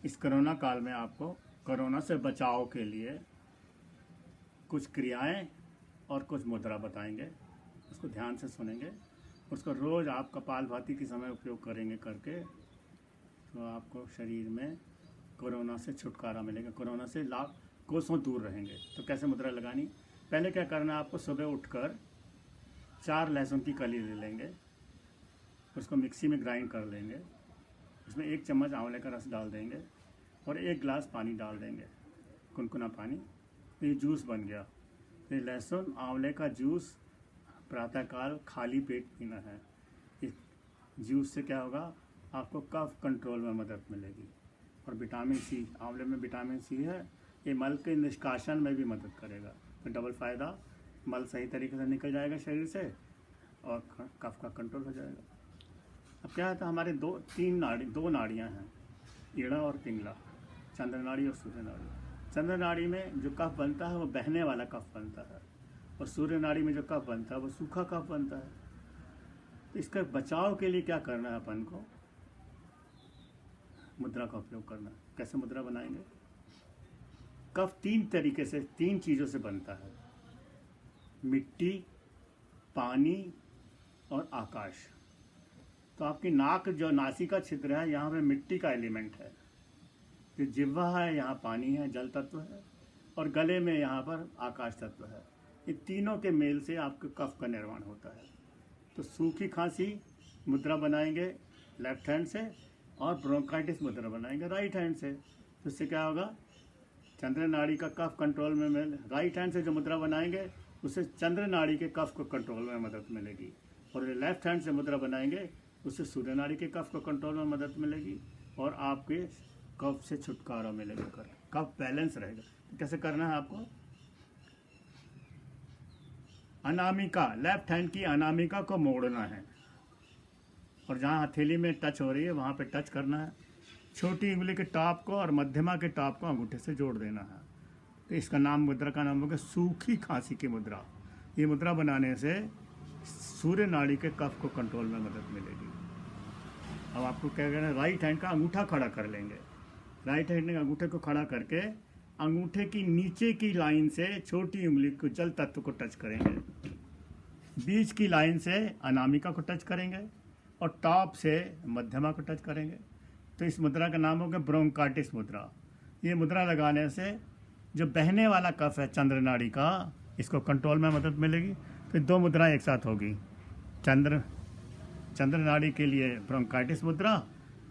इस कोरोना काल में आपको कोरोना से बचाव के लिए कुछ क्रियाएं और कुछ मुद्रा बताएंगे, उसको ध्यान से सुनेंगे। उसको रोज़ आप कपालभाति के समय उपयोग करेंगे करके, तो आपको शरीर में कोरोना से छुटकारा मिलेगा, कोरोना से लाख कोसों दूर रहेंगे। तो कैसे मुद्रा लगानी? पहले क्या करना है, आपको सुबह उठकर 4 लहसुन की कली ले लेंगे, उसको मिक्सी में ग्राइंड कर लेंगे, उसमें 1 चम्मच आंवले का रस डाल देंगे और 1 गिलास पानी डाल देंगे, कुनकुना पानी। तो ये जूस बन गया। तो लहसुन आंवले का जूस प्रातःकाल खाली पेट पीना है। इस जूस से क्या होगा, आपको कफ कंट्रोल में मदद मिलेगी। और विटामिन सी, आंवले में विटामिन सी है, ये मल के निष्कासन में भी मदद करेगा। तो डबल फ़ायदा, मल सही तरीके से निकल जाएगा शरीर से और कफ का कंट्रोल हो जाएगा। अब क्या है, तो हमारे दो नाड़ियाँ हैं, ईड़ा और पिंगला, चंद्र नाड़ी और सूर्य नाड़ी। चंद्र नाड़ी में जो कफ बनता है वो बहने वाला कफ बनता है, और सूर्य नाड़ी में जो कफ बनता है वो सूखा कफ बनता है। तो इसका बचाव के लिए क्या करना है, अपन को मुद्रा का उपयोग करना है। कैसे मुद्रा बनाएंगे? कफ 3 तरीके से, 3 चीज़ों से बनता है, मिट्टी, पानी और आकाश। तो आपकी नाक, जो नासिका छिद्र है, यहाँ पे मिट्टी का एलिमेंट है, जो जिह्वा है यहाँ पानी है, जल तत्व है, और गले में यहाँ पर आकाश तत्व है। ये तीनों के मेल से आपके कफ का निर्माण होता है। तो सूखी खांसी मुद्रा बनाएंगे लेफ्ट हैंड से, और ब्रोंकाइटिस मुद्रा बनाएंगे राइट हैंड से। तो इससे क्या होगा, चंद्र नाड़ी का कफ कंट्रोल में राइट हैंड से जो मुद्रा बनाएंगे उससे चंद्र नाड़ी के कफ को कंट्रोल में मदद मिलेगी। और जो लेफ्ट हैंड से मुद्रा बनाएंगे उससे सूर्य नाड़ी के कफ को कंट्रोल में मदद मिलेगी और आपके कफ से छुटकारा मिलेगा, कफ बैलेंस रहेगा। तो कैसे करना है आपको? अनामिका, लेफ्ट हैंड की अनामिका को मोड़ना है, और जहाँ हथेली में टच हो रही है वहाँ पे टच करना है। छोटी उंगली के टॉप को और मध्यमा के टॉप को अंगूठे से जोड़ देना है। तो इसका नाम, मुद्रा का नाम होगा सूखी खांसी की मुद्रा। ये मुद्रा बनाने से सूर्य नाड़ी के कफ को कंट्रोल में मदद मिलेगी। अब आपको क्या करना है, राइट हैंड का अंगूठा खड़ा कर लेंगे। राइट हैंड के अंगूठे को खड़ा करके अंगूठे की नीचे की लाइन से छोटी उंगली को, जल तत्व को टच करेंगे, बीच की लाइन से अनामिका को टच करेंगे और टॉप से मध्यमा को टच करेंगे। तो इस मुद्रा का नाम होगा ब्रोंकाइटिस मुद्रा। ये मुद्रा लगाने से जो बहने वाला कफ है चंद्र नाड़ी का, इसको कंट्रोल में मदद मिलेगी। तो 2 मुद्राएं एक साथ होगी, चंद्र नाड़ी के लिए ब्रोंकाइटिस मुद्रा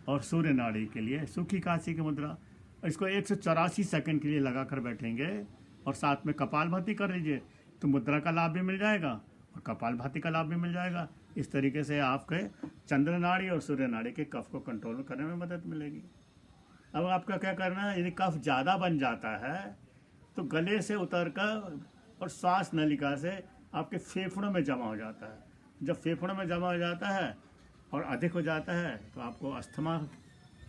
और सूर्य नाड़ी के लिए सूखी खांसी की मुद्रा। इसको 184 सेकंड के लिए लगा कर बैठेंगे और साथ में कपालभाति कर लीजिए, तो मुद्रा का लाभ भी मिल जाएगा और कपालभाति का लाभ भी मिल जाएगा। इस तरीके से आपके चंद्र नाड़ी और सूर्य नाड़ी के कफ को कंट्रोल करने में मदद मिलेगी। अब आपका क्या करना है, यदि कफ ज़्यादा बन जाता है तो गले से उतरकर और श्वास नलिका से आपके फेफड़ों में जमा हो जाता है। जब फेफड़ों में जमा हो जाता है और अधिक हो जाता है तो आपको अस्थमा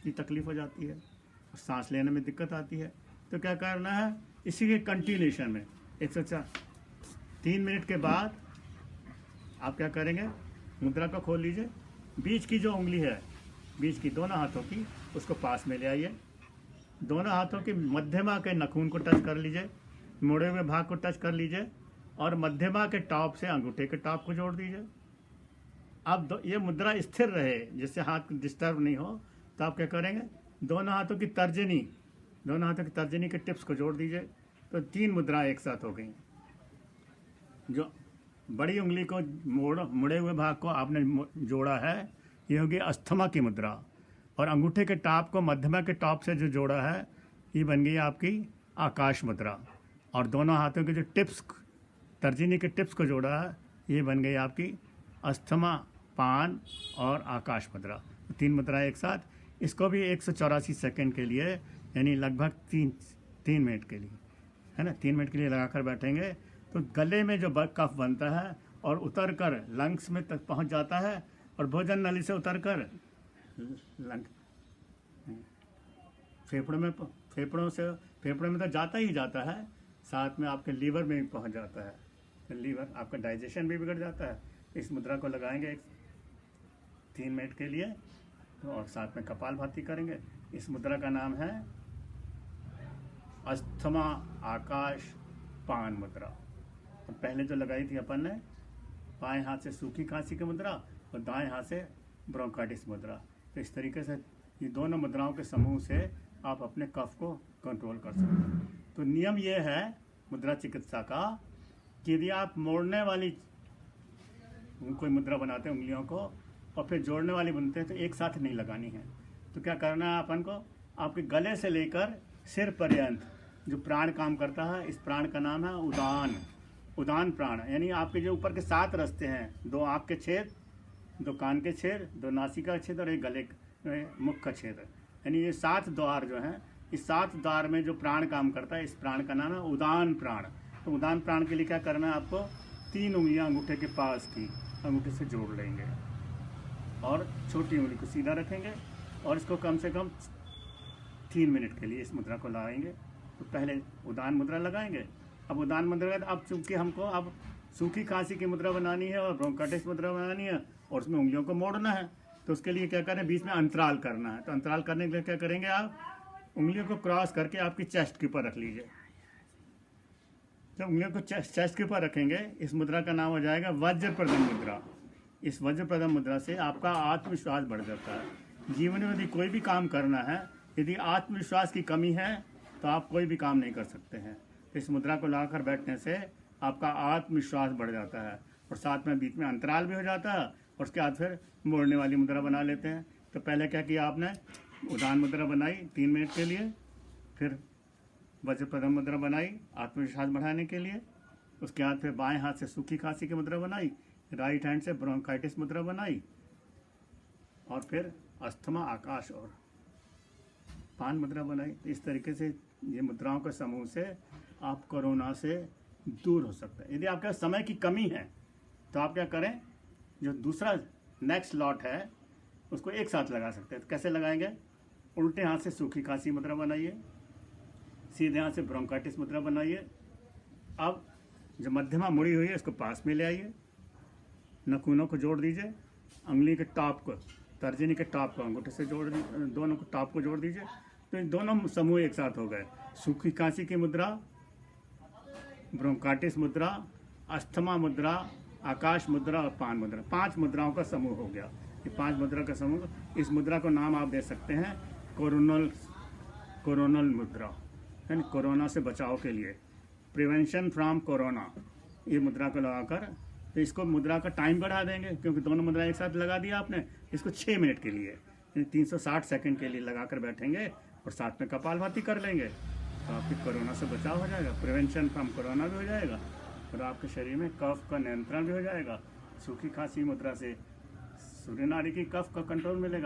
की तकलीफ हो जाती है और सांस लेने में दिक्कत आती है। तो क्या करना है, इसी के कंटिन्यूशन में 3 मिनट के बाद आप क्या करेंगे, मुद्रा को खोल लीजिए, बीच की जो उंगली है, बीच की दोनों हाथों की, उसको पास में ले आइए, दोनों हाथों की मध्यमा के नाखून को टच कर लीजिए, मुड़े हुए भाग को टच कर लीजिए और मध्यमा के टॉप से अंगूठे के टॉप को जोड़ दीजिए। अब ये मुद्रा स्थिर रहे, जिससे हाथ डिस्टर्ब नहीं हो। तो आप क्या करेंगे, दोनों हाथों की तर्जनी के टिप्स को जोड़ दीजिए। तो 3 मुद्राएं एक साथ हो गई। जो बड़ी उंगली को मुड़े हुए भाग को आपने जोड़ा है, ये होगी अस्थमा की मुद्रा, और अंगूठे के टॉप को मध्यमा के टॉप से जो जोड़ा है, ये बन गई आपकी आकाश मुद्रा। और दोनों हाथों के जो टिप्स, तर्जनी के टिप्स को जोड़ा है, ये बन गई आपकी अस्थमा, पान और आकाश मुद्रा। 3 मुद्राएं एक साथ। इसको भी 184 सेकंड के लिए, यानी लगभग 3 मिनट के लिए, है ना, 3 मिनट के लिए लगा कर बैठेंगे। तो गले में जो कफ बनता है और उतर कर लंग्स में तक पहुंच जाता है, और भोजन नली से उतर कर फेफड़ों में तो जाता ही जाता है, साथ में आपके लीवर में भी पहुंच जाता है। तो लीवर, आपका डाइजेशन भी बिगड़ जाता है। इस मुद्रा को लगाएंगे 3 मिनट के लिए, तो और साथ में कपालभाति करेंगे। इस मुद्रा का नाम है अस्थमा आकाश पान मुद्रा। और पहले जो लगाई थी अपन ने बाएं हाथ से सूखी खांसी की मुद्रा और दाएं हाथ से ब्रोंकाइटिस मुद्रा। तो इस तरीके से ये दोनों मुद्राओं के समूह से आप अपने कफ को कंट्रोल कर सकते हैं। तो नियम ये है मुद्रा चिकित्सा का कि यदि आप मोड़ने वाली कोई मुद्रा बनाते हैं उंगलियों को और फिर जोड़ने वाली बनते हैं तो एक साथ नहीं लगानी है। तो क्या करना है अपन को, आपके गले से लेकर सिर पर्यंत जो प्राण काम करता है, इस प्राण का नाम है उदान। उदान प्राण यानी आपके जो ऊपर के 7 रास्ते हैं, 2 आँख के छेद, 2 कान के छेद, 2 नासिका के छेद और 1 गले मुख का छेद, यानी ये 7 द्वार जो हैं, इस 7 द्वार में जो प्राण काम करता है, इस प्राण का नाम है उदान प्राण। तो उदान प्राण के लिए क्या करना है, आपको 3 उंगलियां अंगूठे के पास की अंगूठे से जोड़ लेंगे और छोटी उंगली को सीधा रखेंगे और इसको कम से कम 3 मिनट के लिए इस मुद्रा को लगाएंगे। तो पहले उदान मुद्रा लगाएंगे। अब उदान मुद्रा का अब चूंकि हमको अब सूखी खांसी की मुद्रा बनानी है और ब्रोंकाइटिस मुद्रा बनानी है और उसमें उंगलियों को मोड़ना है, तो उसके लिए क्या करें, बीच में अंतराल करना है। तो अंतराल करने के लिए क्या करेंगे, आप उंगलियों को क्रॉस करके आपकी चेस्ट के ऊपर रख लीजिए। जब उंगलियों को चेस्ट के ऊपर रखेंगे, इस मुद्रा का नाम हो जाएगा वज्रप्रदम मुद्रा। इस वज्रप्रदम मुद्रा से आपका आत्मविश्वास बढ़ जाता है। जीवन में यदि कोई भी काम करना है, यदि आत्मविश्वास की कमी है तो आप कोई भी काम नहीं कर सकते हैं। इस मुद्रा को लगाकर बैठने से आपका आत्मविश्वास बढ़ जाता है और साथ में बीच में अंतराल भी हो जाता है और उसके बाद फिर मोड़ने वाली मुद्रा बना लेते हैं। तो पहले क्या किया आपने, उदान मुद्रा बनाई 3 मिनट के लिए, फिर वज्रप्रदम मुद्रा बनाई आत्मविश्वास बढ़ाने के लिए, उसके बाद फिर बाएं हाथ से सूखी खांसी की मुद्रा बनाई, राइट हैंड से ब्रोंकाइटिस मुद्रा बनाई और फिर अस्थमा आकाश और पान मुद्रा बनाई। इस तरीके से ये मुद्राओं के समूह से आप कोरोना से दूर हो सकते हैं। यदि आपके पास समय की कमी है तो आप क्या करें, जो दूसरा नेक्स्ट लॉट है उसको एक साथ लगा सकते हैं। तो कैसे लगाएंगे, उल्टे हाथ से सूखी खांसी मुद्रा बनाइए, सीधे हाथ से ब्रोंकाइटिस मुद्रा बनाइए। अब जो मध्यमा मुड़ी हुई है इसको पास में ले आइए, नखूनों को जोड़ दीजिए, उंगली के टॉप को, तर्जनी के टॉप को अंगूठे से जोड़ दीजिए, दोनों को टॉप को जोड़ दीजिए। तो इन दोनों समूह एक साथ हो गए, सूखी खांसी की मुद्रा, ब्रोंकाइटिस मुद्रा, अस्थमा मुद्रा, आकाश मुद्रा और पान मुद्रा। 5 मुद्राओं का समूह हो गया। ये 5 मुद्रा का समूह, इस मुद्रा को नाम आप दे सकते हैं कोरोनल मुद्रा, यानी कोरोना से बचाव के लिए, प्रिवेंशन फ्रॉम कोरोना। ये मुद्रा को लगाकर तो इसको मुद्रा का टाइम बढ़ा देंगे, क्योंकि दोनों मुद्रा एक साथ लगा दिया आपने। इसको 6 मिनट के लिए 360 सेकंड के लिए लगाकर बैठेंगे और साथ में कपालभाति कर लेंगे तो आपकी कोरोना से बचाव हो जाएगा, प्रिवेंशन फ्रॉम कोरोना भी हो जाएगा और आपके शरीर में कफ का नियंत्रण भी हो जाएगा। सूखी खांसी मुद्रा से सूर्य नाड़ी की कफ का कंट्रोल मिलेगा।